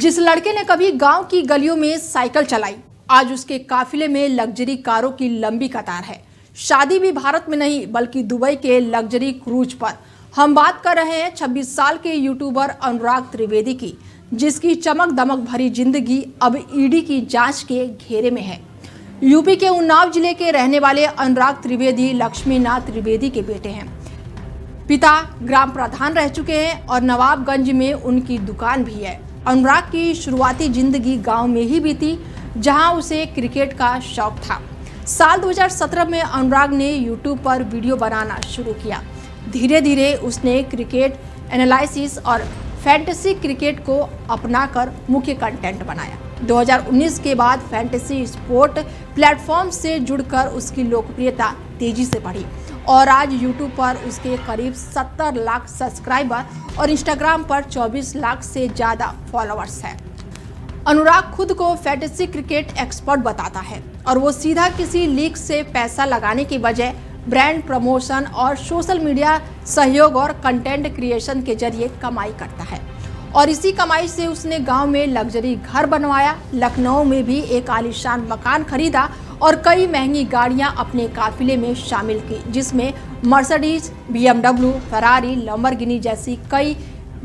जिस लड़के ने कभी गांव की गलियों में साइकिल चलाई, आज उसके काफिले में लग्जरी कारों की लंबी कतार है। शादी भी भारत में नहीं बल्कि दुबई के लग्जरी क्रूज पर। हम बात कर रहे हैं 26 साल के यूट्यूबर अनुराग त्रिवेदी की, जिसकी चमक दमक भरी जिंदगी अब ईडी की जांच के घेरे में है। यूपी के उन्नाव जिले के रहने वाले अनुराग त्रिवेदी लक्ष्मीनाथ त्रिवेदी के बेटे हैं। पिता ग्राम प्रधान रह चुके हैं और नवाबगंज में उनकी दुकान भी है। अनुराग की शुरुआती जिंदगी गांव में ही बीती, जहां उसे क्रिकेट का शौक था। साल 2017 में अनुराग ने यूट्यूब पर वीडियो बनाना शुरू किया। धीरे धीरे उसने क्रिकेट एनालिसिस और फैंटेसी क्रिकेट को अपनाकर मुख्य कंटेंट बनाया। 2019 के बाद फैंटेसी स्पोर्ट प्लेटफॉर्म से जुड़कर उसकी लोकप्रियता तेजी से बढ़ी और आज यूट्यूब पर उसके करीब 70 लाख सब्सक्राइबर और इंस्टाग्राम पर 24 लाख से ज़्यादा फॉलोअर्स हैं। अनुराग खुद को फैंटेसी क्रिकेट एक्सपर्ट बताता है और वो सीधा किसी लीग से पैसा लगाने की बजाय ब्रांड प्रमोशन और सोशल मीडिया सहयोग और कंटेंट क्रिएशन के जरिए कमाई करता है। और इसी कमाई से उसने गांव में लग्जरी घर बनवाया, लखनऊ में भी एक आलीशान मकान खरीदा और कई महंगी गाड़ियां अपने काफिले में शामिल की, जिसमें मर्सिडीज, BMW, फरारी, लैम्बोर्गिनी जैसी कई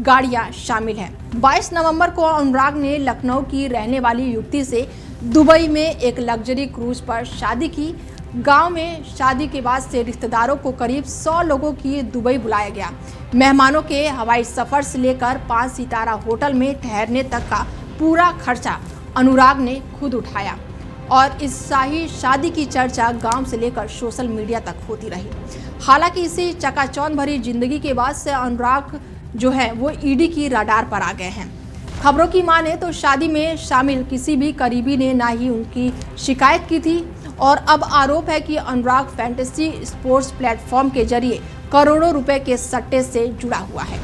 गाड़ियां शामिल हैं। 22 नवंबर को अनुराग ने लखनऊ की रहने वाली युवती से दुबई में एक लग्जरी क्रूज पर शादी की। गांव में शादी के बाद से रिश्तेदारों को करीब 100 लोगों की दुबई बुलाया गया। मेहमानों के हवाई सफर से लेकर 5 सितारा होटल में ठहरने तक का पूरा खर्चा अनुराग ने खुद उठाया और इस शाही शादी की चर्चा गांव से लेकर सोशल मीडिया तक होती रही। हालांकि इसी चकाचौंध भरी जिंदगी के बाद से अनुराग जो है वो ईडी की रडार पर आ गए हैं। खबरों की माने तो शादी में शामिल किसी भी करीबी ने ना ही उनकी शिकायत की थी और अब आरोप है कि अनुराग फैंटेसी स्पोर्ट्स प्लेटफॉर्म के जरिए करोड़ों रुपए के सट्टे से जुड़ा हुआ है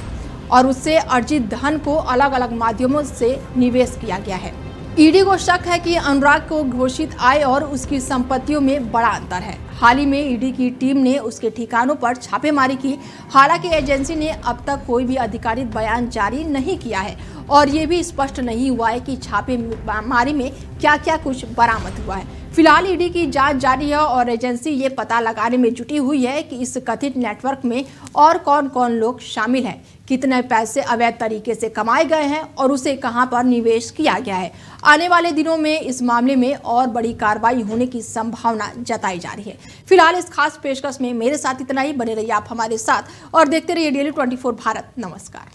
और उससे अर्जित धन को अलग अलग माध्यमों से निवेश किया गया है। ईडी को शक है कि अनुराग को घोषित आय और उसकी संपत्तियों में बड़ा अंतर है। हाल ही में ईडी की टीम ने उसके ठिकानों पर छापेमारी की। हालांकि एजेंसी ने अब तक कोई भी आधिकारिक बयान जारी नहीं किया है और ये भी स्पष्ट नहीं हुआ है कि छापेमारी में क्या क्या कुछ बरामद हुआ है। फिलहाल ईडी की जांच जारी है और एजेंसी ये पता लगाने में जुटी हुई है कि इस कथित नेटवर्क में और कौन कौन लोग शामिल हैं, कितने पैसे अवैध तरीके से कमाए गए हैं और उसे कहां पर निवेश किया गया है। आने वाले दिनों में इस मामले में और बड़ी कार्रवाई होने की संभावना जताई जा रही है। फिलहाल इस खास पेशकश में मेरे साथ इतना ही। बने रहिए आप हमारे साथ और देखते रहिए डेली 24 भारत। नमस्कार।